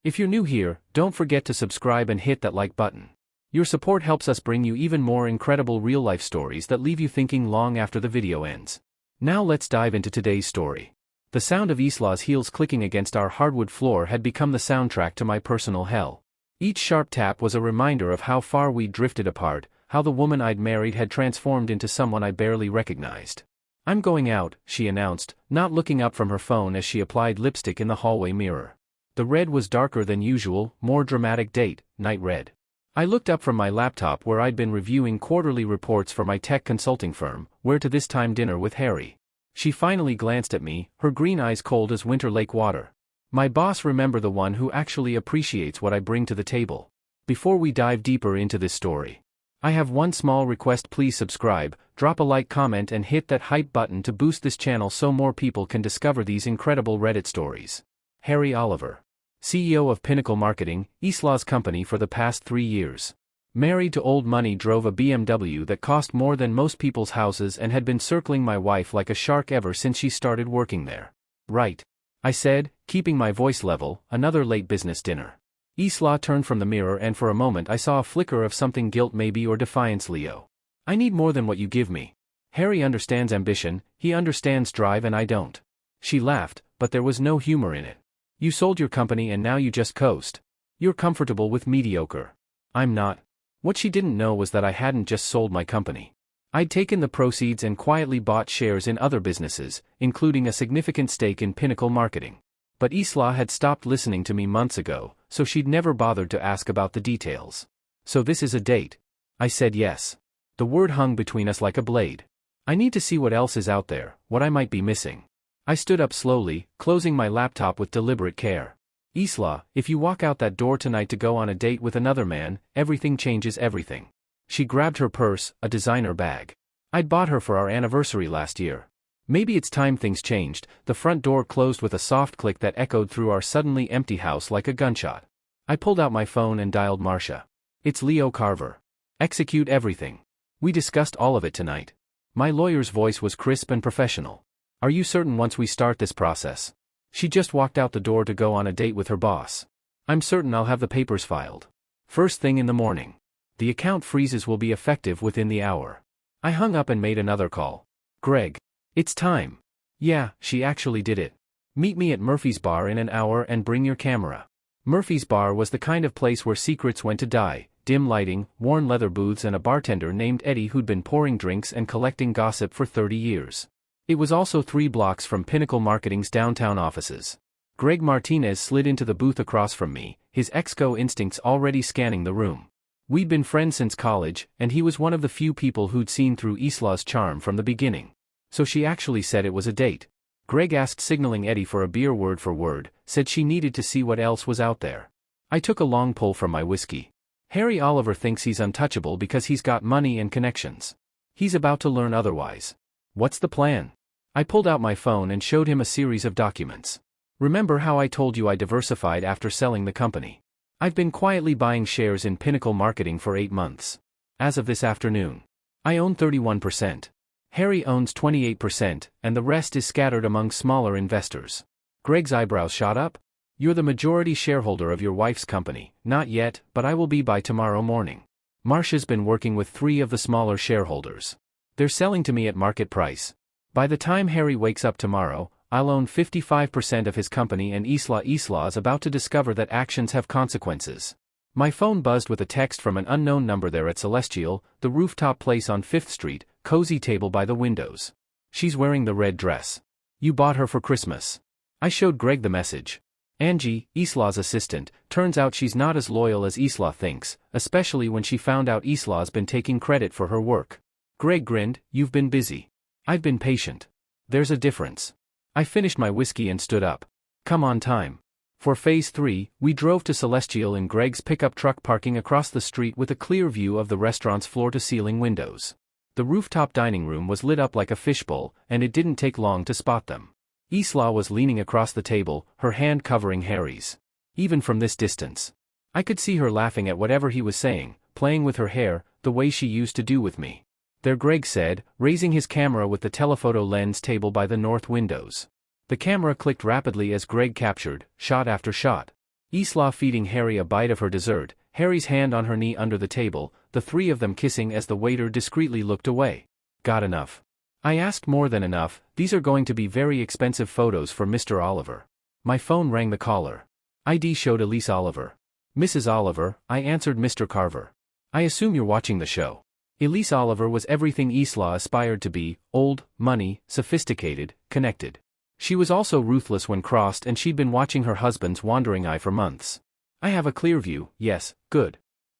If you're new here, don't forget to subscribe and hit that like button. Your support helps us bring you even more incredible real-life stories that leave you thinking long after the video ends. Now let's dive into today's story. The sound of Isla's heels clicking against our hardwood floor had become the soundtrack to my personal hell. Each sharp tap was a reminder of how far we'd drifted apart, how the woman I'd married had transformed into someone I barely recognized. "I'm going out," she announced, not looking up from her phone as she applied lipstick in the hallway mirror. The red was darker than usual, more dramatic date, night red. I looked up from my laptop where I'd been reviewing quarterly reports for my tech consulting firm, where to this time dinner with Harry. She finally glanced at me, her green eyes cold as winter lake water. "My boss, remember, the one who actually appreciates what I bring to the table." Before we dive deeper into this story, I have one small request: please subscribe, drop a like, comment and hit that hype button to boost this channel so more people can discover these incredible Reddit stories. Harry Oliver, CEO of Pinnacle Marketing, Isla's company for the past 3 years. Married to old money, drove a BMW that cost more than most people's houses and had been circling my wife like a shark ever since she started working there. "Right," I said, keeping my voice level. "Another late business dinner." Isla turned from the mirror and for a moment I saw a flicker of something, guilt maybe, or defiance. "Leo, I need more than what you give me. Harry understands ambition, he understands drive, and I don't." She laughed, but there was no humor in it. "You sold your company and now you just coast. You're comfortable with mediocre." "I'm not." What she didn't know was that I hadn't just sold my company. I'd taken the proceeds and quietly bought shares in other businesses, including a significant stake in Pinnacle Marketing. But Isla had stopped listening to me months ago, so she'd never bothered to ask about the details. "So this is a date?" I said yes. The word hung between us like a blade. "I need to see what else is out there, what I might be missing." I stood up slowly, closing my laptop with deliberate care. "Isla, if you walk out that door tonight to go on a date with another man, everything changes everything." She grabbed her purse, a designer bag. I'd bought her for our anniversary last year. "Maybe it's time things changed." The front door closed with a soft click that echoed through our suddenly empty house like a gunshot. I pulled out my phone and dialed Marcia. "It's Leo Carver. Execute everything. We discussed all of it tonight." My lawyer's voice was crisp and professional. "Are you certain once we start this process?" She just walked out the door to go on a date with her boss. "I'm certain I'll have the papers filed first thing in the morning. The account freezes will be effective within the hour." I hung up and made another call. "Greg, it's time." "Yeah, she actually did it. Meet me at Murphy's Bar in an hour and bring your camera." Murphy's Bar was the kind of place where secrets went to die: dim lighting, worn leather booths and a bartender named Eddie who'd been pouring drinks and collecting gossip for 30 years. It was also 3 blocks from Pinnacle Marketing's downtown offices. Greg Martinez slid into the booth across from me, his exco instincts already scanning the room. We'd been friends since college, and he was one of the few people who'd seen through Isla's charm from the beginning. So she actually said it was a date. Greg asked, signaling Eddie for a beer word for word, said she needed to see what else was out there. I took a long pull from my whiskey. Harry Oliver thinks he's untouchable because he's got money and connections. He's about to learn otherwise. What's the plan? I pulled out my phone and showed him a series of documents. "Remember how I told you I diversified after selling the company? I've been quietly buying shares in Pinnacle Marketing for 8 months. As of this afternoon, I own 31%. Harry owns 28%, and the rest is scattered among smaller investors." Greg's eyebrows shot up. "You're the majority shareholder of your wife's company." "Not yet, but I will be by tomorrow morning. Marcia's been working with 3 of the smaller shareholders. They're selling to me at market price. By the time Harry wakes up tomorrow, I'll own 55% of his company, and Isla's about to discover that actions have consequences." My phone buzzed with a text from an unknown number. "There at Celestial, the rooftop place on 5th Street, cozy table by the windows. She's wearing the red dress. You bought her for Christmas." I showed Greg the message. "Angie, Isla's assistant, turns out she's not as loyal as Isla thinks, especially when she found out Isla's been taking credit for her work." Greg grinned. "You've been busy. I've been patient. There's a difference." I finished my whiskey and stood up. "Come on, time." For Phase 3, we drove to Celestial in Greg's pickup truck, parking across the street with a clear view of the restaurant's floor-to-ceiling windows. The rooftop dining room was lit up like a fishbowl, and it didn't take long to spot them. Isla was leaning across the table, her hand covering Harry's. Even from this distance, I could see her laughing at whatever he was saying, playing with her hair, the way she used to do with me. "There," Greg said, raising his camera with the telephoto lens table by the north windows. The camera clicked rapidly as Greg captured shot after shot. Isla feeding Harry a bite of her dessert, Harry's hand on her knee under the table, the three of them kissing as the waiter discreetly looked away. Got enough? I asked. More than enough. These are going to be very expensive photos for Mr. Oliver. My phone rang. The caller ID showed Elise Oliver. Mrs. Oliver, I answered. Mr. Carver. I assume you're watching the show. Elise Oliver was everything Isla aspired to be: old, money, sophisticated, connected. She was also ruthless when crossed, and she'd been watching her husband's wandering eye for months. I have a clear view. Yes, good.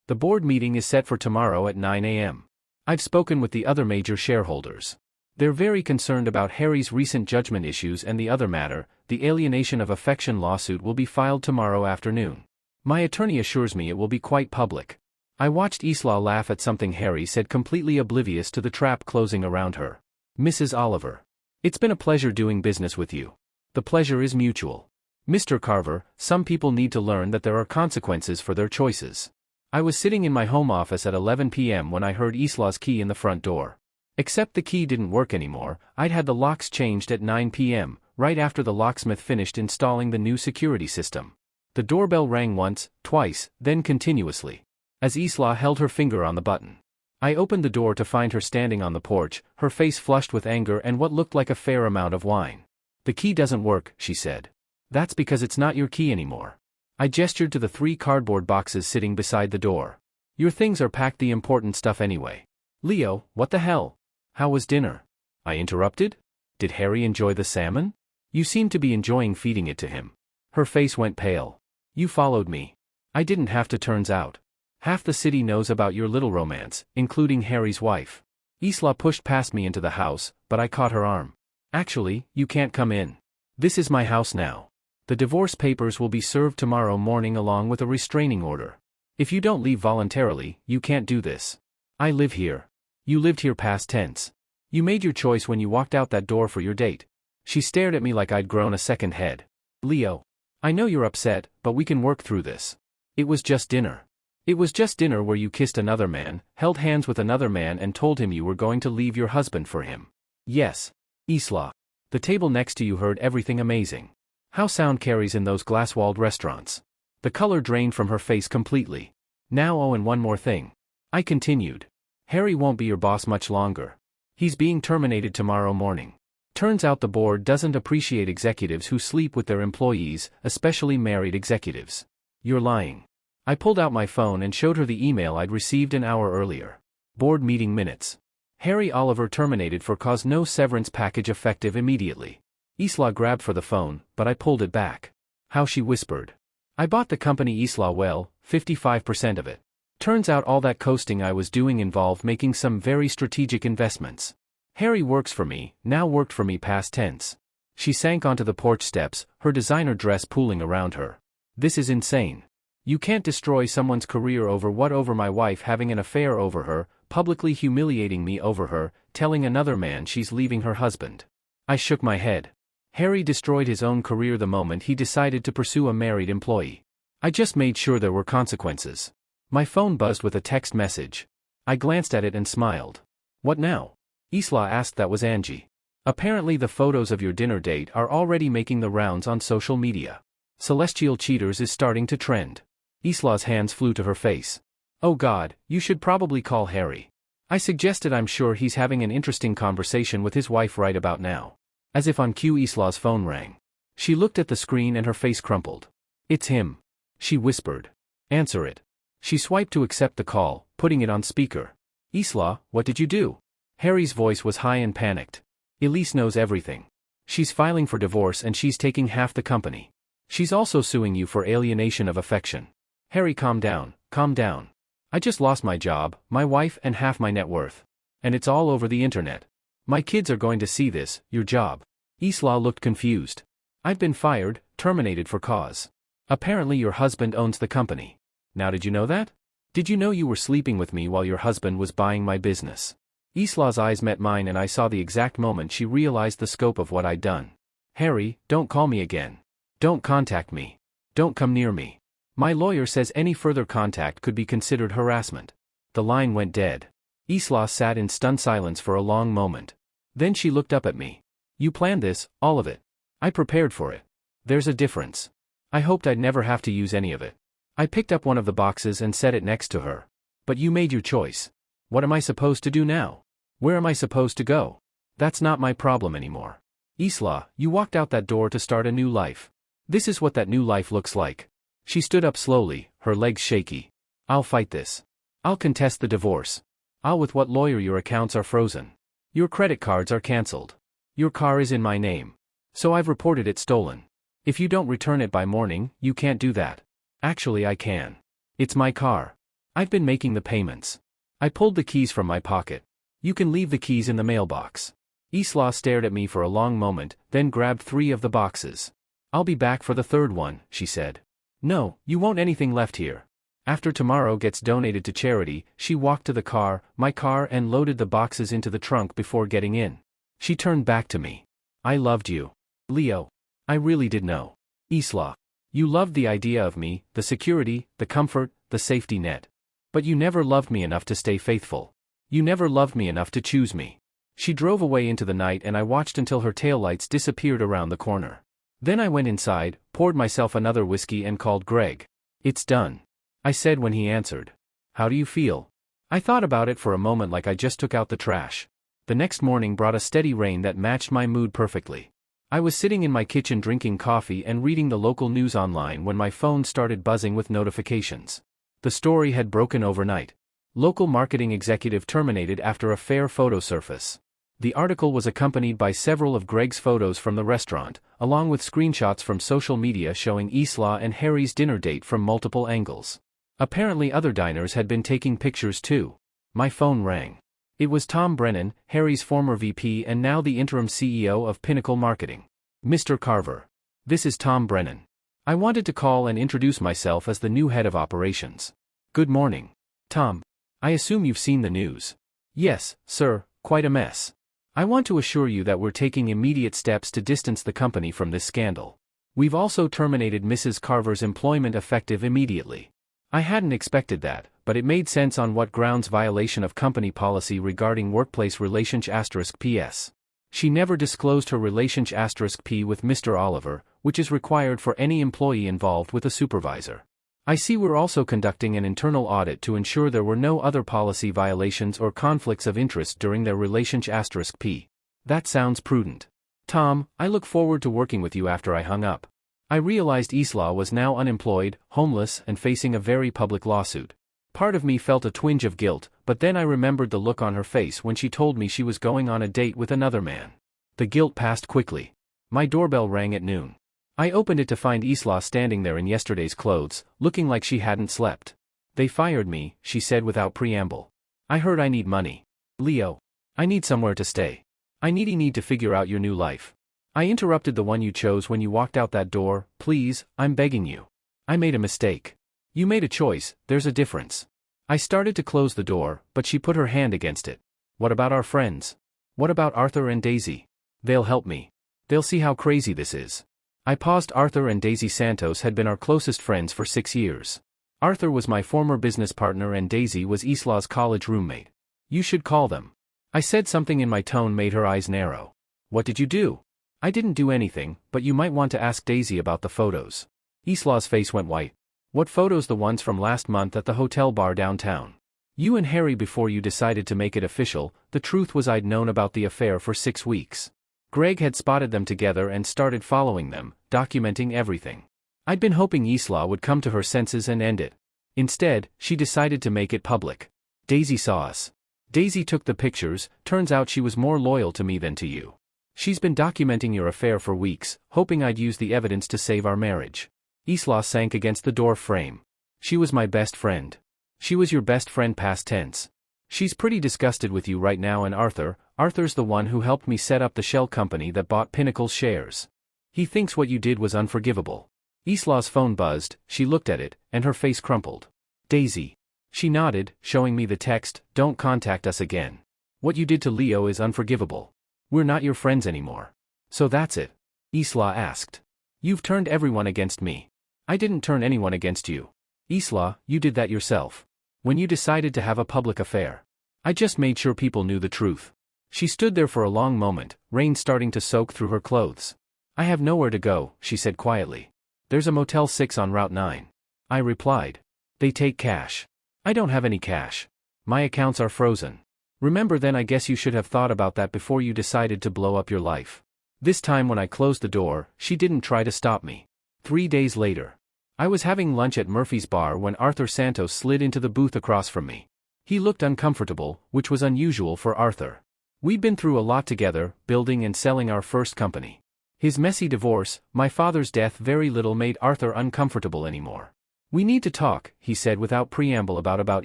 The board meeting is set for tomorrow at 9 a.m. I've spoken with the other major shareholders. They're very concerned about Harry's recent judgment issues and the other matter. The alienation of affection lawsuit will be filed tomorrow afternoon. My attorney assures me it will be quite public. I watched Isla laugh at something Harry said, completely oblivious to the trap closing around her. Mrs. Oliver. It's been a pleasure doing business with you. The pleasure is mutual. Mr. Carver, some people need to learn that there are consequences for their choices. I was sitting in my home office at 11 p.m. when I heard Isla's key in the front door. Except the key didn't work anymore. I'd had the locks changed at 9 p.m., right after the locksmith finished installing the new security system. The doorbell rang once, twice, then continuously. As Isla held her finger on the button, I opened the door to find her standing on the porch, her face flushed with anger and what looked like a fair amount of wine. The key doesn't work, she said. That's because it's not your key anymore. I gestured to the 3 cardboard boxes sitting beside the door. Your things are packed, the important stuff anyway. Leo, what the hell? How was dinner? I interrupted. Did Harry enjoy the salmon? You seem to be enjoying feeding it to him. Her face went pale. You followed me. I didn't have to, turns out. Half the city knows about your little romance, including Harry's wife. Isla pushed past me into the house, but I caught her arm. Actually, you can't come in. This is my house now. The divorce papers will be served tomorrow morning along with a restraining order. If you don't leave voluntarily, you can't do this. I live here. You lived here, past tense. You made your choice when you walked out that door for your date. She stared at me like I'd grown a second head. Leo. I know you're upset, but we can work through this. It was just dinner. It was just dinner where you kissed another man, held hands with another man and told him you were going to leave your husband for him. Yes. Isla. The table next to you heard everything. Amazing. How sound carries in those glass-walled restaurants. The color drained from her face completely. Now, oh, and one more thing. I continued. Harry won't be your boss much longer. He's being terminated tomorrow morning. Turns out the board doesn't appreciate executives who sleep with their employees, especially married executives. You're lying. I pulled out my phone and showed her the email I'd received an hour earlier. Board meeting minutes. Harry Oliver terminated for cause, no severance package effective immediately. Isla grabbed for the phone, but I pulled it back. How, she whispered. I bought the company Isla, well, 55% of it. Turns out all that coasting I was doing involved making some very strategic investments. Harry works for me, now worked for me, past tense. She sank onto the porch steps, her designer dress pooling around her. This is insane. You can't destroy someone's career over what? Over my wife having an affair over her, publicly humiliating me over her, telling another man she's leaving her husband. I shook my head. Harry destroyed his own career the moment he decided to pursue a married employee. I just made sure there were consequences. My phone buzzed with a text message. I glanced at it and smiled. What now? Isla asked. That was Angie. Apparently the photos of your dinner date are already making the rounds on social media. Celestial Cheaters is starting to trend. Isla's hands flew to her face. Oh God, you should probably call Harry. I suggested. I'm sure he's having an interesting conversation with his wife right about now. As if on cue, Isla's phone rang. She looked at the screen and her face crumpled. It's him. She whispered. Answer it. She swiped to accept the call, putting it on speaker. Isla, what did you do? Harry's voice was high and panicked. Elise knows everything. She's filing for divorce and she's taking half the company. She's also suing you for alienation of affection. Harry, calm down, calm down. I just lost my job, my wife and half my net worth. And it's all over the internet. My kids are going to see this. Your job. Isla looked confused. I've been fired, terminated for cause. Apparently your husband owns the company. Now, did you know that? Did you know you were sleeping with me while your husband was buying my business? Isla's eyes met mine and I saw the exact moment she realized the scope of what I'd done. Harry, don't call me again. Don't contact me. Don't come near me. My lawyer says any further contact could be considered harassment. The line went dead. Isla sat in stunned silence for a long moment. Then she looked up at me. You planned this, all of it. I prepared for it. There's a difference. I hoped I'd never have to use any of it. I picked up one of the boxes and set it next to her. But you made your choice. What am I supposed to do now? Where am I supposed to go? That's not my problem anymore. Isla, you walked out that door to start a new life. This is what that new life looks like. She stood up slowly, her legs shaky. I'll fight this. I'll contest the divorce. I'll with what lawyer your accounts are frozen. Your credit cards are cancelled. Your car is in my name. So I've reported it stolen. If you don't return it by morning, you can't do that. Actually I can. It's my car. I've been making the payments. I pulled the keys from my pocket. You can leave the keys in the mailbox. Isla stared at me for a long moment, then grabbed 3 of the boxes. I'll be back for the 3rd one, she said. No, you won't anything left here. After tomorrow gets donated to charity, she walked to the car, my car, and loaded the boxes into the trunk before getting in. She turned back to me. I loved you. Leo. I really did know. Isla. You loved the idea of me, the security, the comfort, the safety net. But you never loved me enough to stay faithful. You never loved me enough to choose me. She drove away into the night and I watched until her taillights disappeared around the corner. Then I went inside, poured myself another whiskey and called Greg. It's done. I said when he answered. How do you feel? I thought about it for a moment like I just took out the trash. The next morning brought a steady rain that matched my mood perfectly. I was sitting in my kitchen drinking coffee and reading the local news online when my phone started buzzing with notifications. The story had broken overnight. Local marketing executive terminated after affair photo surface. The article was accompanied by several of Greg's photos from the restaurant, along with screenshots from social media showing Isla and Harry's dinner date from multiple angles. Apparently other diners had been taking pictures too. My phone rang. It was Tom Brennan, Harry's former VP and now the interim CEO of Pinnacle Marketing. Mr. Carver. This is Tom Brennan. I wanted to call and introduce myself as the new head of operations. Good morning. Tom. I assume you've seen the news. Yes, sir, quite a mess. I want to assure you that we're taking immediate steps to distance the company from this scandal. We've also terminated Mrs. Carver's employment effective immediately. I hadn't expected that, but it made sense on what grounds violation of company policy regarding workplace relationship *PS. She never disclosed her relationship *P with Mr. Oliver, which is required for any employee involved with a supervisor. I see we're also conducting an internal audit to ensure there were no other policy violations or conflicts of interest during their relationship *P. That sounds prudent. Tom, I look forward to working with you after I hung up. I realized Isla was now unemployed, homeless, and facing a very public lawsuit. Part of me felt a twinge of guilt, but then I remembered the look on her face when she told me she was going on a date with another man. The guilt passed quickly. My doorbell rang at noon. I opened it to find Isla standing there in yesterday's clothes, looking like she hadn't slept. They fired me, she said without preamble. I heard I need money. Leo. I need somewhere to stay. I need to figure out your new life. I interrupted the one you chose when you walked out that door. Please, I'm begging you. I made a mistake. You made a choice, there's a difference. I started to close the door, but she put her hand against it. What about our friends? What about Arthur and Daisy? They'll help me. They'll see how crazy this is. I paused. Arthur and Daisy Santos had been our closest friends for 6 years. Arthur was my former business partner and Daisy was Isla's college roommate. You should call them. I said. Something in my tone made her eyes narrow. What did you do? I didn't do anything, but you might want to ask Daisy about the photos. Isla's face went white. What photos? The ones from last month at the hotel bar downtown. You and Harry before you decided to make it official. The truth was I'd known about the affair for 6 weeks. Greg had spotted them together and started following them, documenting everything. I'd been hoping Isla would come to her senses and end it. Instead, she decided to make it public. Daisy saw us. Daisy took the pictures. Turns out she was more loyal to me than to you. She's been documenting your affair for weeks, hoping I'd use the evidence to save our marriage. Isla sank against the door frame. She was my best friend. She was your best friend past tense. She's pretty disgusted with you right now and Arthur's the one who helped me set up the shell company that bought Pinnacle's shares. He thinks what you did was unforgivable. Isla's phone buzzed, she looked at it, and her face crumpled. Daisy. She nodded, showing me the text, don't contact us again. What you did to Leo is unforgivable. We're not your friends anymore. So that's it? Isla asked. You've turned everyone against me. I didn't turn anyone against you. Isla, you did that yourself. When you decided to have a public affair. I just made sure people knew the truth. She stood there for a long moment, rain starting to soak through her clothes. I have nowhere to go, she said quietly. There's a Motel 6 on Route 9. I replied. They take cash. I don't have any cash. My accounts are frozen. Remember then I guess you should have thought about that before you decided to blow up your life. This time when I closed the door, she didn't try to stop me. 3 days later. I was having lunch at Murphy's Bar when Arthur Santos slid into the booth across from me. He looked uncomfortable, which was unusual for Arthur. We'd been through a lot together, building and selling our first company. His messy divorce, my father's death, very little made Arthur uncomfortable anymore. We need to talk, he said without preamble about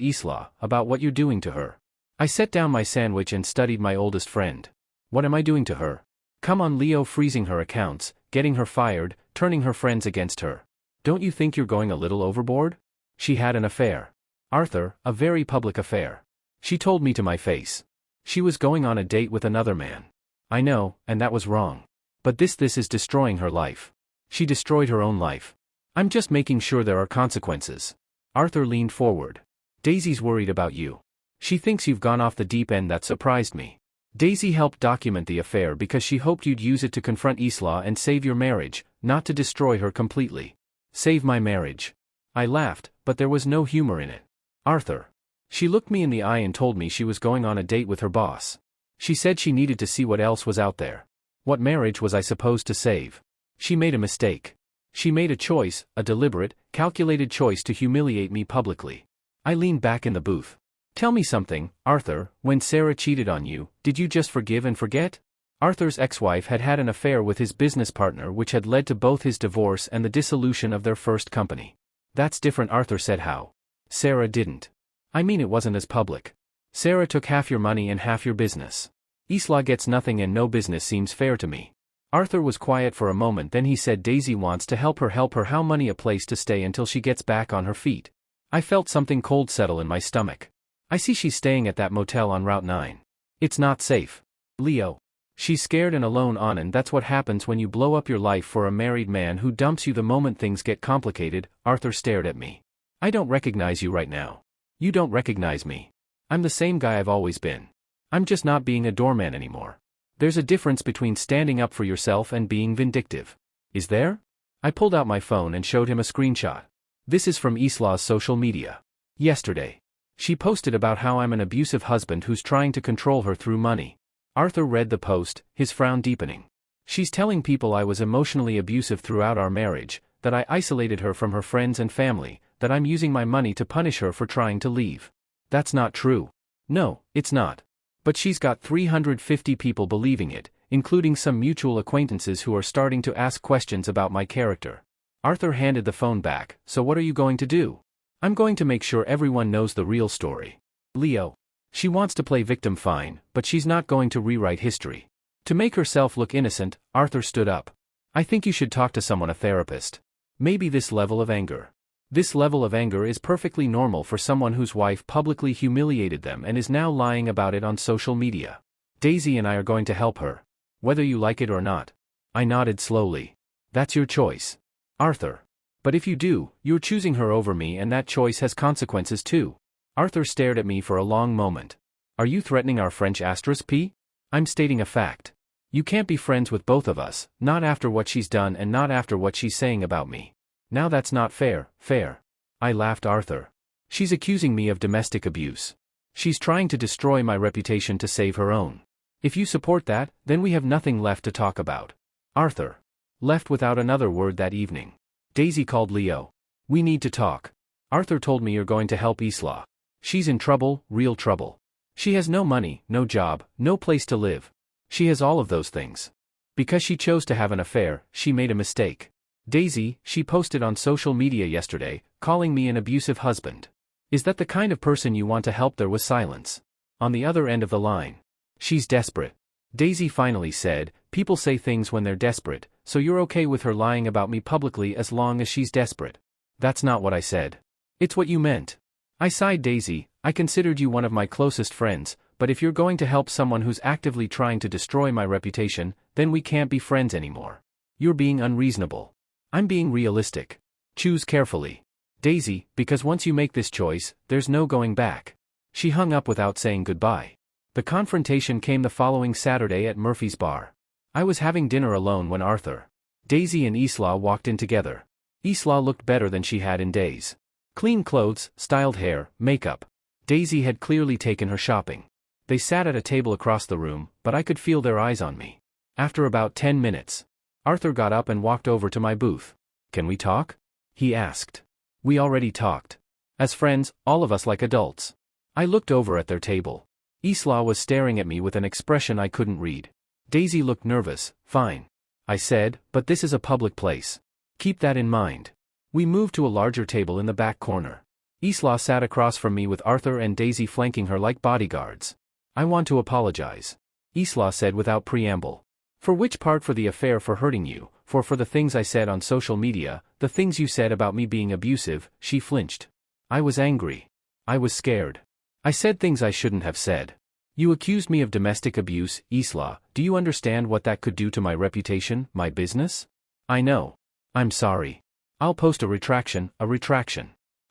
Isla, about what you're doing to her. I set down my sandwich and studied my oldest friend. What am I doing to her? Come on, Leo, freezing her accounts, getting her fired, turning her friends against her. Don't you think you're going a little overboard? She had an affair. Arthur, a very public affair. She told me to my face. She was going on a date with another man. I know, and that was wrong. But this is destroying her life. She destroyed her own life. I'm just making sure there are consequences. Arthur leaned forward. Daisy's worried about you. She thinks you've gone off the deep end. That surprised me. Daisy helped document the affair because she hoped you'd use it to confront Isla and save your marriage, not to destroy her completely. Save my marriage. I laughed, but there was no humor in it. Arthur. She looked me in the eye and told me she was going on a date with her boss. She said she needed to see what else was out there. What marriage was I supposed to save? She made a mistake. She made a choice, a deliberate, calculated choice to humiliate me publicly. I leaned back in the booth. Tell me something, Arthur, when Sarah cheated on you, did you just forgive and forget? Arthur's ex-wife had had an affair with his business partner which had led to both his divorce and the dissolution of their first company. That's different, Arthur said. How? Sarah didn't. I mean, it wasn't as public. Sarah took half your money and half your business. Isla gets nothing and no business seems fair to me. Arthur was quiet for a moment, then he said, Daisy wants to help her. How money? A place to stay until she gets back on her feet. I felt something cold settle in my stomach. I see she's staying at that motel on Route 9. It's not safe. Leo. She's scared and alone and that's what happens when you blow up your life for a married man who dumps you the moment things get complicated. Arthur stared at me. I don't recognize you right now. You don't recognize me. I'm the same guy I've always been. I'm just not being a doorman anymore. There's a difference between standing up for yourself and being vindictive. Is there? I pulled out my phone and showed him a screenshot. This is from Isla's social media. Yesterday. She posted about how I'm an abusive husband who's trying to control her through money. Arthur read the post, his frown deepening. She's telling people I was emotionally abusive throughout our marriage, that I isolated her from her friends and family, that I'm using my money to punish her for trying to leave. That's not true. No, it's not. But she's got 350 people believing it, including some mutual acquaintances who are starting to ask questions about my character. Arthur handed the phone back. So what are you going to do? I'm going to make sure everyone knows the real story. Leo. She wants to play victim, fine, but she's not going to rewrite history. To make herself look innocent, Arthur stood up. I think you should talk to someone, a therapist. Maybe this level of anger. This level of anger is perfectly normal for someone whose wife publicly humiliated them and is now lying about it on social media. Daisy and I are going to help her. Whether you like it or not. I nodded slowly. That's your choice. Arthur. But if you do, you're choosing her over me, and that choice has consequences too. Arthur stared at me for a long moment. Are you threatening our French P? I'm stating a fact. You can't be friends with both of us, not after what she's done and not after what she's saying about me. Now that's not fair. I laughed. Arthur. She's accusing me of domestic abuse. She's trying to destroy my reputation to save her own. If you support that, then we have nothing left to talk about. Arthur. Left without another word that evening. Daisy called Leo. We need to talk. Arthur told me you're going to help Isla. She's in trouble, real trouble. She has no money, no job, no place to live. She has all of those things. Because she chose to have an affair, she made a mistake. Daisy, she posted on social media yesterday, calling me an abusive husband. Is that the kind of person you want to help? There was silence. On the other end of the line. She's desperate. Daisy finally said, people say things when they're desperate, so you're okay with her lying about me publicly as long as she's desperate. That's not what I said. It's what you meant. I sighed. Daisy, I considered you one of my closest friends, but if you're going to help someone who's actively trying to destroy my reputation, then we can't be friends anymore. You're being unreasonable. I'm being realistic. Choose carefully. Daisy, because once you make this choice, there's no going back. She hung up without saying goodbye. The confrontation came the following Saturday at Murphy's Bar. I was having dinner alone when Arthur, Daisy and Isla walked in together. Isla looked better than she had in days. Clean clothes, styled hair, makeup. Daisy had clearly taken her shopping. They sat at a table across the room, but I could feel their eyes on me. After about 10 minutes, Arthur got up and walked over to my booth. "Can we talk?" he asked. We already talked. As friends, all of us like adults. I looked over at their table. Isla was staring at me with an expression I couldn't read. Daisy looked nervous. "Fine," I said, "but this is a public place. Keep that in mind." We moved to a larger table in the back corner. Isla sat across from me with Arthur and Daisy flanking her like bodyguards. "I want to apologize," Isla said without preamble. "For which part? For the affair, for hurting you, for the things I said on social media, the things you said about me being abusive." She flinched. I was angry. I was scared. I said things I shouldn't have said. "You accused me of domestic abuse, Isla. Do you understand what that could do to my reputation, my business?" "I know. I'm sorry. I'll post a retraction."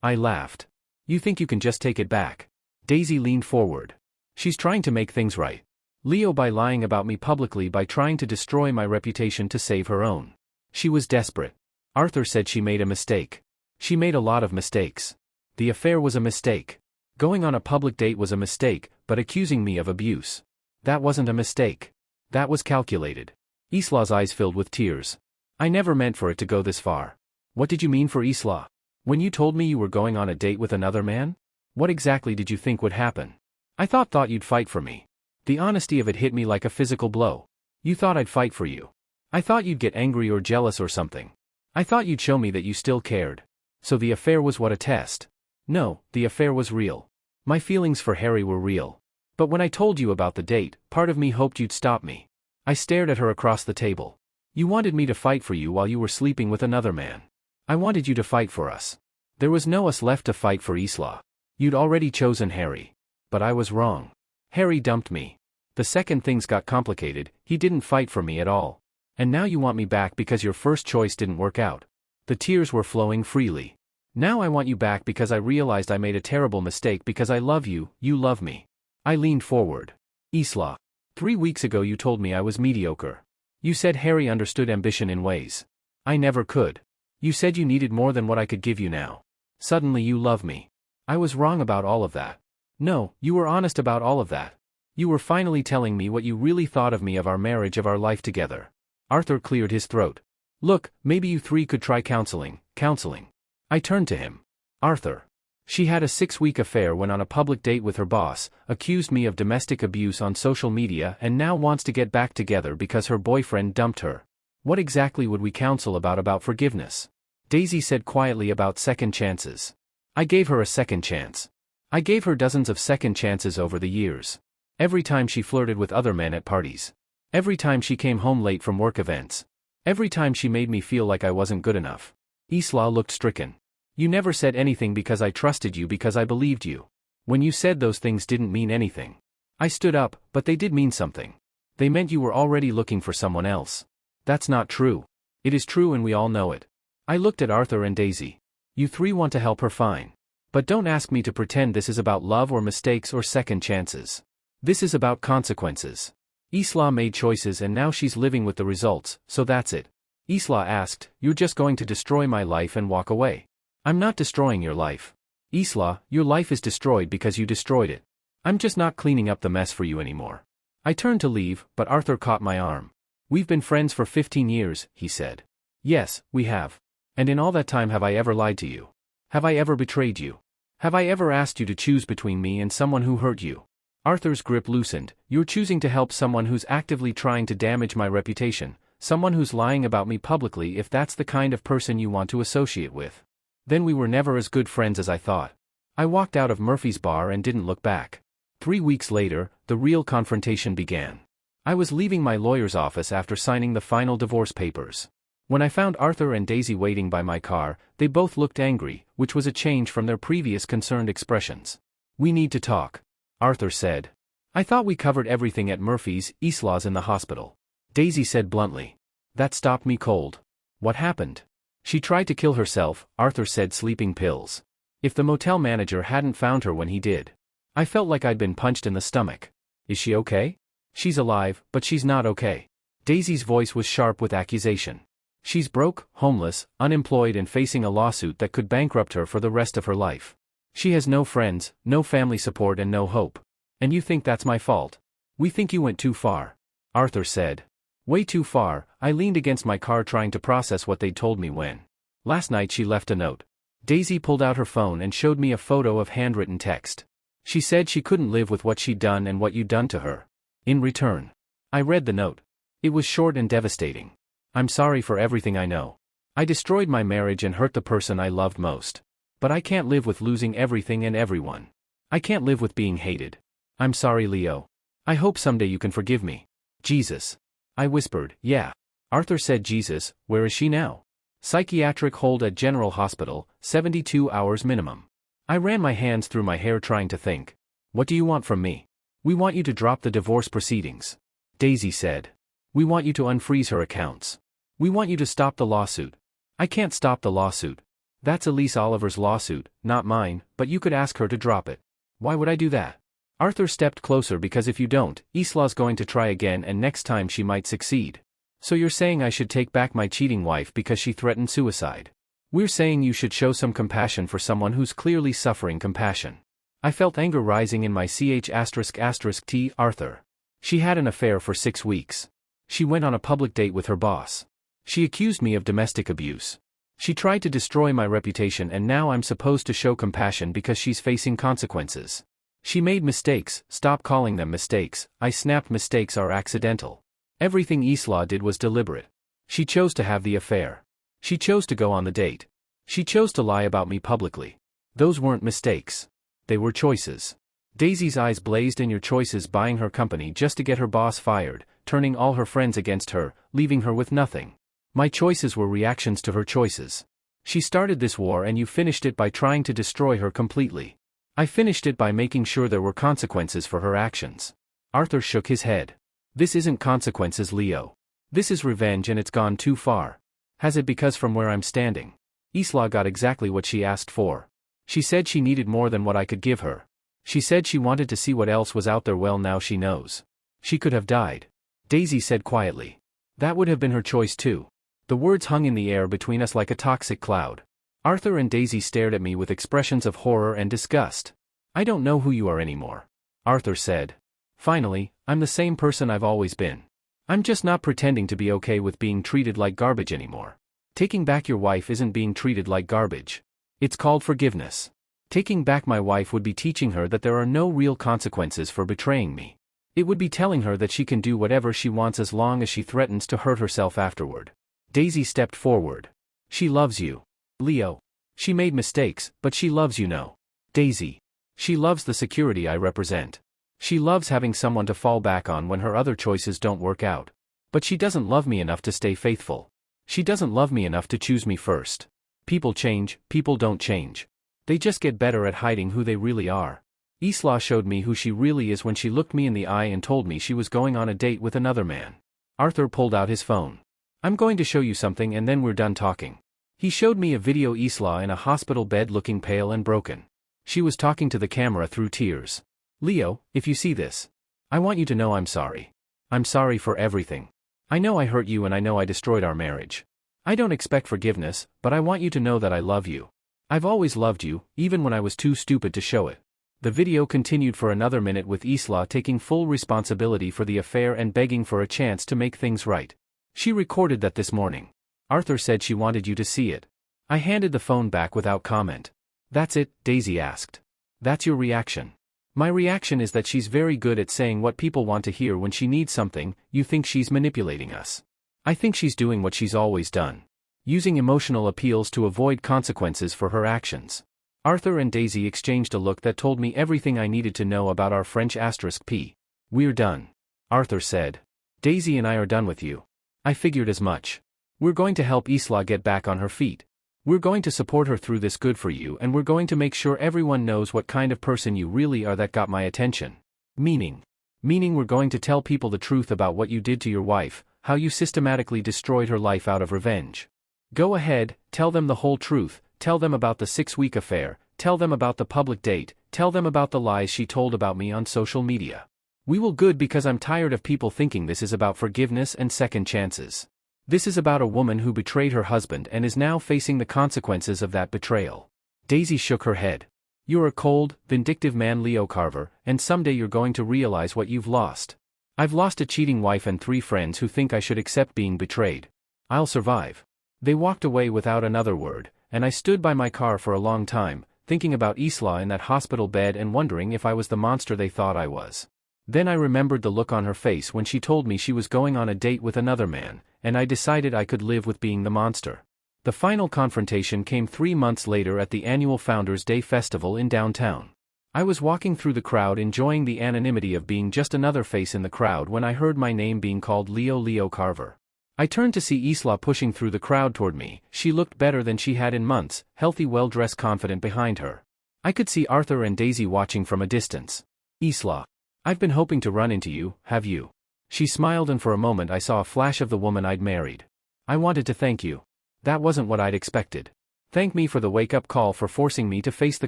I laughed. "You think you can just take it back?" Daisy leaned forward. "She's trying to make things right, Leo, by lying about me publicly, by trying to destroy my reputation to save her own. She was desperate." Arthur said she made a mistake. "She made a lot of mistakes. The affair was a mistake. Going on a public date was a mistake, but accusing me of abuse, that wasn't a mistake. That was calculated." Isla's eyes filled with tears. "I never meant for it to go this far." "What did you mean for Isla? When you told me you were going on a date with another man? What exactly did you think would happen?" "I thought you'd fight for me." The honesty of it hit me like a physical blow. "You thought I'd fight for you? I thought you'd get angry or jealous or something. I thought you'd show me that you still cared. So the affair was what, a test?" "No, the affair was real. My feelings for Harry were real. But when I told you about the date, part of me hoped you'd stop me." I stared at her across the table. "You wanted me to fight for you while you were sleeping with another man. I wanted you to fight for us. There was no us left to fight for, Isla. You'd already chosen Harry. But I was wrong. Harry dumped me. The second things got complicated, he didn't fight for me at all. And now you want me back because your first choice didn't work out." The tears were flowing freely. "Now I want you back because I realized I made a terrible mistake, because I love you, you love me." I leaned forward. "Isla, 3 weeks ago you told me I was mediocre. You said Harry understood ambition in ways I never could. You said you needed more than what I could give you now. Suddenly you love me. I was wrong about all of that." "No, you were honest about all of that. You were finally telling me what you really thought of me, of our marriage, of our life together." Arthur cleared his throat. "Look, maybe you three could try counseling." "Counseling?" I turned to him. "Arthur. She had a 6-week affair, went on a public date with her boss, accused me of domestic abuse on social media, and now wants to get back together because her boyfriend dumped her. What exactly would we counsel about? About forgiveness?" Daisy said quietly. "About second chances. I gave her a second chance. I gave her dozens of second chances over the years. Every time she flirted with other men at parties. Every time she came home late from work events. Every time she made me feel like I wasn't good enough." Isla looked stricken. "You never said anything because I trusted you, because I believed you. When you said those things didn't mean anything." I stood up. "But they did mean something. They meant you were already looking for someone else." "That's not true." "It is true, and we all know it." I looked at Arthur and Daisy. "You three want to help her, fine. But don't ask me to pretend this is about love or mistakes or second chances. This is about consequences. Isla made choices and now she's living with the results, so that's it." Isla asked, "You're just going to destroy my life and walk away?" "I'm not destroying your life. Isla, your life is destroyed because you destroyed it. I'm just not cleaning up the mess for you anymore." I turned to leave, but Arthur caught my arm. "We've been friends for 15 years, he said. "Yes, we have. And in all that time, have I ever lied to you? Have I ever betrayed you? Have I ever asked you to choose between me and someone who hurt you?" Arthur's grip loosened. "You're choosing to help someone who's actively trying to damage my reputation, someone who's lying about me publicly. If that's the kind of person you want to associate with, then we were never as good friends as I thought." I walked out of Murphy's bar and didn't look back. 3 weeks later, the real confrontation began. I was leaving my lawyer's office after signing the final divorce papers. When I found Arthur and Daisy waiting by my car, they both looked angry, which was a change from their previous concerned expressions. "We need to talk," Arthur said. "I thought we covered everything at Murphy's. Isla's in the hospital." Daisy said bluntly. That stopped me cold. "What happened?" "She tried to kill herself," Arthur said. "Sleeping pills. If the motel manager hadn't found her when he did." I felt like I'd been punched in the stomach. "Is she okay?" "She's alive, but she's not okay." Daisy's voice was sharp with accusation. She's broke, homeless, unemployed and facing a lawsuit that could bankrupt her for the rest of her life. She has no friends, no family support and no hope. And you think that's my fault? We think you went too far. Arthur said. Way too far. I leaned against my car trying to process what they'd told me when. Last night she left a note. Daisy pulled out her phone and showed me a photo of handwritten text. She said she couldn't live with what she'd done and what you'd done to her. In return. I read the note. It was short and devastating. I'm sorry for everything I know. I destroyed my marriage and hurt the person I loved most. But I can't live with losing everything and everyone. I can't live with being hated. I'm sorry, Leo. I hope someday you can forgive me. Jesus. I whispered, yeah. Arthur said, Jesus, where is she now? Psychiatric hold at General Hospital, 72 hours minimum. I ran my hands through my hair trying to think. What do you want from me? We want you to drop the divorce proceedings. Daisy said. We want you to unfreeze her accounts. We want you to stop the lawsuit. I can't stop the lawsuit. That's Elise Oliver's lawsuit, not mine, but you could ask her to drop it. Why would I do that? Arthur stepped closer because if you don't, Isla's going to try again and next time she might succeed. So you're saying I should take back my cheating wife because she threatened suicide. We're saying you should show some compassion for someone who's clearly suffering compassion. I felt anger rising in my ch***t, Arthur. She had an affair for 6 weeks. She went on a public date with her boss. She accused me of domestic abuse. She tried to destroy my reputation and now I'm supposed to show compassion because she's facing consequences. She made mistakes, stop calling them mistakes. I snapped, mistakes are accidental. Everything Isla did was deliberate. She chose to have the affair. She chose to go on the date. She chose to lie about me publicly. Those weren't mistakes. They were choices. Daisy's eyes blazed. In your choices, buying her company just to get her boss fired, turning all her friends against her, leaving her with nothing. My choices were reactions to her choices. She started this war and you finished it by trying to destroy her completely. I finished it by making sure there were consequences for her actions. Arthur shook his head. This isn't consequences, Leo. This is revenge and it's gone too far. Has it? Because from where I'm standing, Isla got exactly what she asked for. She said she needed more than what I could give her. She said she wanted to see what else was out there. Well, now she knows. She could have died. Daisy said quietly. That would have been her choice too. The words hung in the air between us like a toxic cloud. Arthur and Daisy stared at me with expressions of horror and disgust. I don't know who you are anymore. Arthur said. Finally, I'm the same person I've always been. I'm just not pretending to be okay with being treated like garbage anymore. Taking back your wife isn't being treated like garbage. It's called forgiveness. Taking back my wife would be teaching her that there are no real consequences for betraying me. It would be telling her that she can do whatever she wants as long as she threatens to hurt herself afterward. Daisy stepped forward. She loves you. Leo. She made mistakes, but she loves you, no. Daisy. She loves the security I represent. She loves having someone to fall back on when her other choices don't work out. But she doesn't love me enough to stay faithful. She doesn't love me enough to choose me first. People change, people don't change. They just get better at hiding who they really are. Isla showed me who she really is when she looked me in the eye and told me she was going on a date with another man. Arthur pulled out his phone. I'm going to show you something and then we're done talking. He showed me a video. Isla in a hospital bed looking pale and broken. She was talking to the camera through tears. Leo, if you see this, I want you to know I'm sorry. I'm sorry for everything. I know I hurt you and I know I destroyed our marriage. I don't expect forgiveness, but I want you to know that I love you. I've always loved you, even when I was too stupid to show it. The video continued for another minute with Isla taking full responsibility for the affair and begging for a chance to make things right. She recorded that this morning. Arthur said she wanted you to see it. I handed the phone back without comment. That's it, Daisy asked. That's your reaction? My reaction is that she's very good at saying what people want to hear when she needs something. You think she's manipulating us? I think she's doing what she's always done. Using emotional appeals to avoid consequences for her actions. Arthur and Daisy exchanged a look that told me everything I needed to know about our French *P. We're done. Arthur said. Daisy and I are done with you. I figured as much. We're going to help Isla get back on her feet. We're going to support her through this. Good for you, and we're going to make sure everyone knows what kind of person you really are. That got my attention. Meaning we're going to tell people the truth about what you did to your wife, how you systematically destroyed her life out of revenge. Go ahead, tell them the whole truth, tell them about the 6-week affair, tell them about the public date, tell them about the lies she told about me on social media. We will. Good, because I'm tired of people thinking this is about forgiveness and second chances. This is about a woman who betrayed her husband and is now facing the consequences of that betrayal. Daisy shook her head. You're a cold, vindictive man, Leo Carver, and someday you're going to realize what you've lost. I've lost a cheating wife and 3 friends who think I should accept being betrayed. I'll survive. They walked away without another word, and I stood by my car for a long time, thinking about Isla in that hospital bed and wondering if I was the monster they thought I was. Then I remembered the look on her face when she told me she was going on a date with another man, and I decided I could live with being the monster. The final confrontation came 3 months later at the annual Founders Day festival in downtown. I was walking through the crowd enjoying the anonymity of being just another face in the crowd when I heard my name being called Leo Carver. I turned to see Isla pushing through the crowd toward me. She looked better than she had in months, healthy, well-dressed, confident behind her. I could see Arthur and Daisy watching from a distance. Isla. I've been hoping to run into you, have you? She smiled, and for a moment I saw a flash of the woman I'd married. I wanted to thank you. That wasn't what I'd expected. Thank me for the wake-up call, for forcing me to face the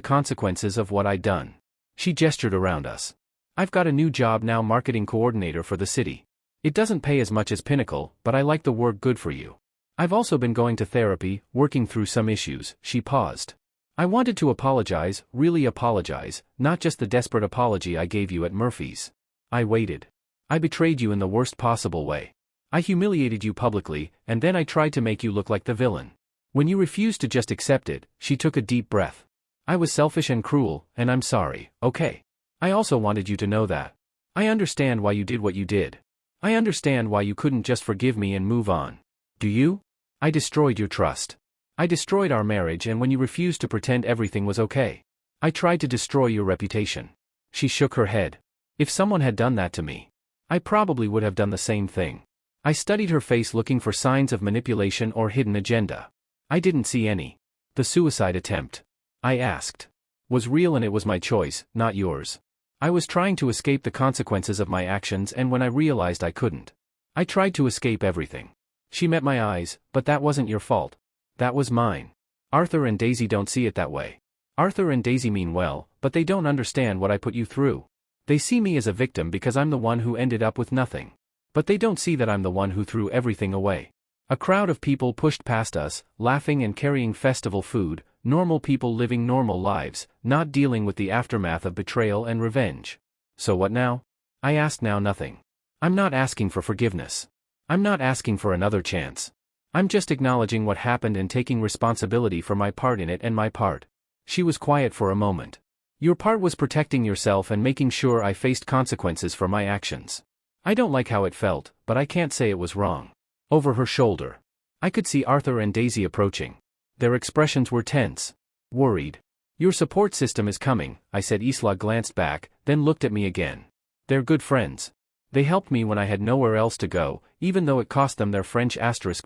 consequences of what I'd done. She gestured around us. I've got a new job now, marketing coordinator for the city. It doesn't pay as much as Pinnacle, but I like the work. Good for you. I've also been going to therapy, working through some issues. She paused. I wanted to apologize, really apologize, not just the desperate apology I gave you at Murphy's. I waited. I betrayed you in the worst possible way. I humiliated you publicly, and then I tried to make you look like the villain. When you refused to just accept it, she took a deep breath. I was selfish and cruel, and I'm sorry, okay? I also wanted you to know that. I understand why you did what you did. I understand why you couldn't just forgive me and move on. Do you? I destroyed your trust. I destroyed our marriage, and when you refused to pretend everything was okay, I tried to destroy your reputation. She shook her head. If someone had done that to me, I probably would have done the same thing. I studied her face, looking for signs of manipulation or hidden agenda. I didn't see any. The suicide attempt, I asked, was real, and it was my choice, not yours. I was trying to escape the consequences of my actions, and when I realized I couldn't, I tried to escape everything. She met my eyes. But that wasn't your fault. That was mine. Arthur and Daisy don't see it that way. Arthur and Daisy mean well, but they don't understand what I put you through. They see me as a victim because I'm the one who ended up with nothing. But they don't see that I'm the one who threw everything away. A crowd of people pushed past us, laughing and carrying festival food, normal people living normal lives, not dealing with the aftermath of betrayal and revenge. So what now? I asked. Now nothing. I'm not asking for forgiveness. I'm not asking for another chance. I'm just acknowledging what happened and taking responsibility for my part in it and my part. She was quiet for a moment. Your part was protecting yourself and making sure I faced consequences for my actions. I don't like how it felt, but I can't say it was wrong. Over her shoulder, I could see Arthur and Daisy approaching. Their expressions were tense, worried. Your support system is coming, I said. Isla glanced back, then looked at me again. They're good friends. They helped me when I had nowhere else to go, even though it cost them their French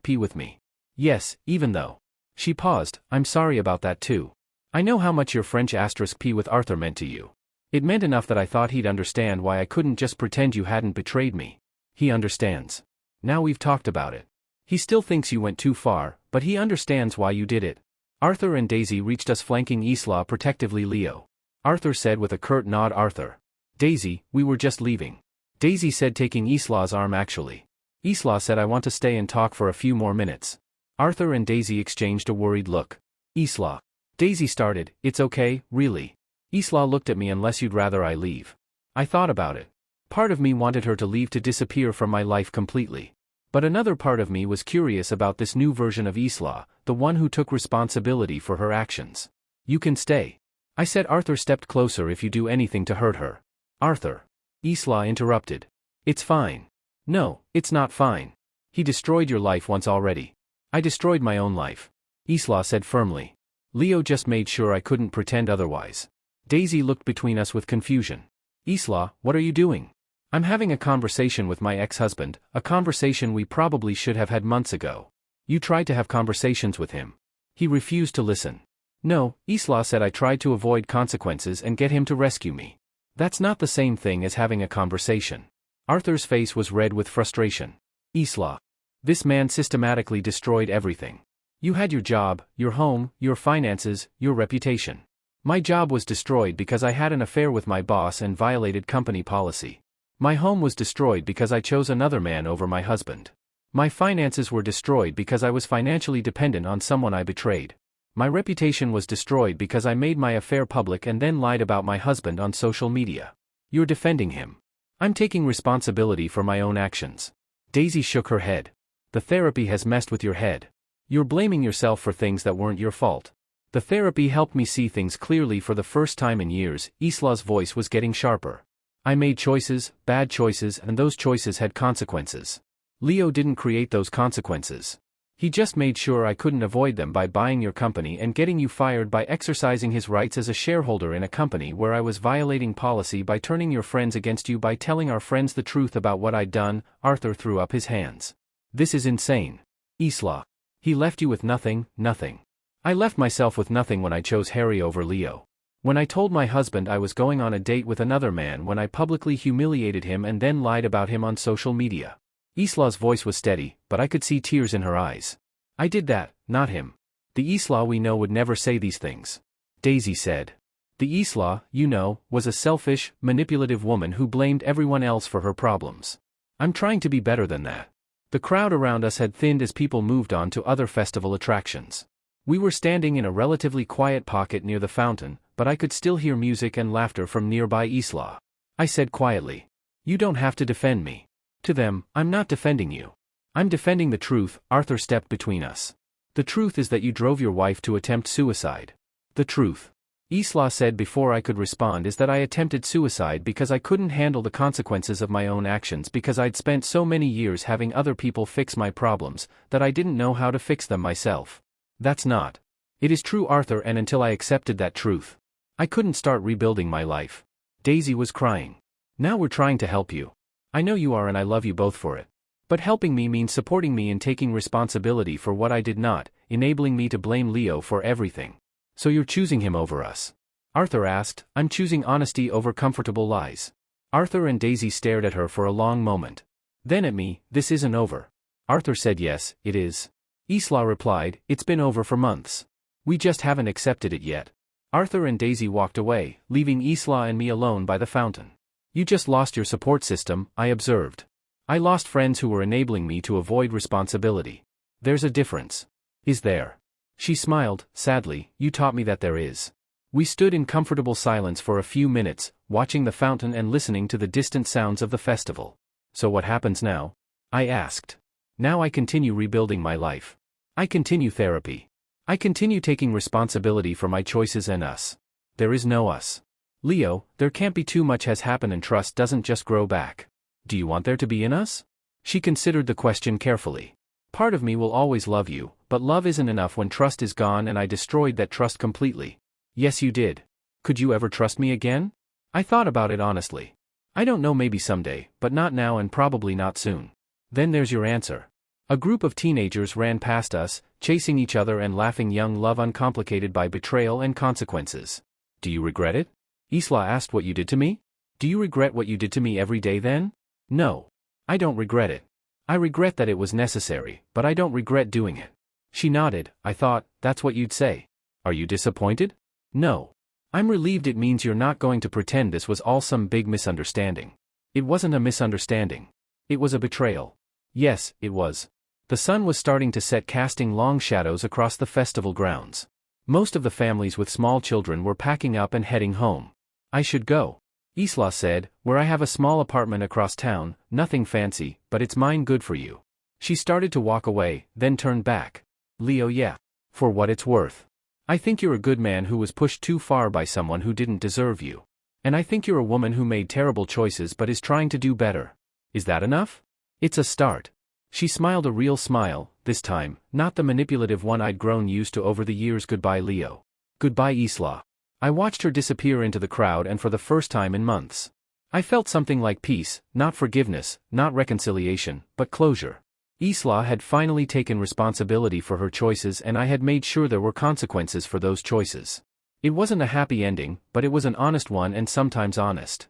*P with me. Yes, even though. She paused. I'm sorry about that too. I know how much your French *P with Arthur meant to you. It meant enough that I thought he'd understand why I couldn't just pretend you hadn't betrayed me. He understands. Now we've talked about it. He still thinks you went too far, but he understands why you did it. Arthur and Daisy reached us, flanking Isla protectively. Leo. Arthur said with a curt nod. Arthur. Daisy, we were just leaving. Daisy said, taking Isla's arm. Actually, Isla said I want to stay and talk for a few more minutes. Arthur and Daisy exchanged a worried look. Isla. Daisy started. It's okay, really. Isla looked at me. Unless you'd rather I leave. I thought about it. Part of me wanted her to leave, to disappear from my life completely. But another part of me was curious about this new version of Isla, the one who took responsibility for her actions. You can stay, I said. Arthur stepped closer. If you do anything to hurt her. Arthur. Isla interrupted. It's fine. No, it's not fine. He destroyed your life once already. I destroyed my own life, Isla said firmly. Leo just made sure I couldn't pretend otherwise. Daisy looked between us with confusion. Isla, what are you doing? I'm having a conversation with my ex-husband, a conversation we probably should have had months ago. You tried to have conversations with him. He refused to listen. No, Isla said. I tried to avoid consequences and get him to rescue me. That's not the same thing as having a conversation. Arthur's face was red with frustration. Isla. This man systematically destroyed everything. You had your job, your home, your finances, your reputation. My job was destroyed because I had an affair with my boss and violated company policy. My home was destroyed because I chose another man over my husband. My finances were destroyed because I was financially dependent on someone I betrayed. My reputation was destroyed because I made my affair public and then lied about my husband on social media. You're defending him. I'm taking responsibility for my own actions. Daisy shook her head. The therapy has messed with your head. You're blaming yourself for things that weren't your fault. The therapy helped me see things clearly for the first time in years. Isla's voice was getting sharper. I made choices, bad choices, and those choices had consequences. Leo didn't create those consequences. He just made sure I couldn't avoid them by buying your company and getting you fired by exercising his rights as a shareholder in a company where I was violating policy by turning your friends against you by telling our friends the truth about what I'd done. Arthur threw up his hands. This is insane. Isla. He left you with nothing, nothing. I left myself with nothing when I chose Harry over Leo. When I told my husband I was going on a date with another man, when I publicly humiliated him and then lied about him on social media. Isla's voice was steady, but I could see tears in her eyes. I did that, not him. The Isla we know would never say these things. Daisy said. The Isla, you know, was a selfish, manipulative woman who blamed everyone else for her problems. I'm trying to be better than that. The crowd around us had thinned as people moved on to other festival attractions. We were standing in a relatively quiet pocket near the fountain, but I could still hear music and laughter from nearby Isla. I said quietly. You don't have to defend me. To them, I'm not defending you. I'm defending the truth. Arthur stepped between us. The truth is that you drove your wife to attempt suicide. The truth. Isla said before I could respond is that I attempted suicide because I couldn't handle the consequences of my own actions, because I'd spent so many years having other people fix my problems that I didn't know how to fix them myself. That's not. It is true, Arthur, and until I accepted that truth, I couldn't start rebuilding my life. Daisy was crying. Now we're trying to help you. I know you are, and I love you both for it. But helping me means supporting me in taking responsibility for what I did not, enabling me to blame Leo for everything. So you're choosing him over us? Arthur asked. I'm choosing honesty over comfortable lies. Arthur and Daisy stared at her for a long moment. Then at me. This isn't over. Arthur said yes, it is. Isla replied, it's been over for months. We just haven't accepted it yet. Arthur and Daisy walked away, leaving Isla and me alone by the fountain. You just lost your support system, I observed. I lost friends who were enabling me to avoid responsibility. There's a difference. Is there? She smiled, sadly. You taught me that there is. We stood in comfortable silence for a few minutes, watching the fountain and listening to the distant sounds of the festival. So what happens now? I asked. Now I continue rebuilding my life. I continue therapy. I continue taking responsibility for my choices and us. There is no us. Leo, there can't be. Too much has happened and trust doesn't just grow back. Do you want there to be in us? She considered the question carefully. Part of me will always love you, but love isn't enough when trust is gone, and I destroyed that trust completely. Yes, you did. Could you ever trust me again? I thought about it honestly. I don't know, maybe someday, but not now and probably not soon. Then there's your answer. A group of teenagers ran past us, chasing each other and laughing. Young love uncomplicated by betrayal and consequences. Do you regret it? Isla asked. What you did to me? Do you regret what you did to me every day then? No. I don't regret it. I regret that it was necessary, but I don't regret doing it. She nodded. I thought, that's what you'd say. Are you disappointed? No. I'm relieved. It means you're not going to pretend this was all some big misunderstanding. It wasn't a misunderstanding. It was a betrayal. Yes, it was. The sun was starting to set, casting long shadows across the festival grounds. Most of the families with small children were packing up and heading home. I should go. Isla said, where I have a small apartment across town, nothing fancy, but it's mine. Good for you. She started to walk away, then turned back. Leo, yeah. For what it's worth. I think you're a good man who was pushed too far by someone who didn't deserve you. And I think you're a woman who made terrible choices but is trying to do better. Is that enough? It's a start. She smiled, a real smile, this time, not the manipulative one I'd grown used to over the years. Goodbye, Leo. Goodbye, Isla. I watched her disappear into the crowd, and for the first time in months, I felt something like peace, not forgiveness, not reconciliation, but closure. Isla had finally taken responsibility for her choices, and I had made sure there were consequences for those choices. It wasn't a happy ending, but it was an honest one, and sometimes honest.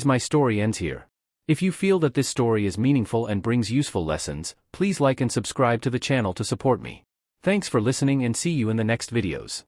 My story ends here. If you feel that this story is meaningful and brings useful lessons, please like and subscribe to the channel to support me. Thanks for listening, and see you in the next videos.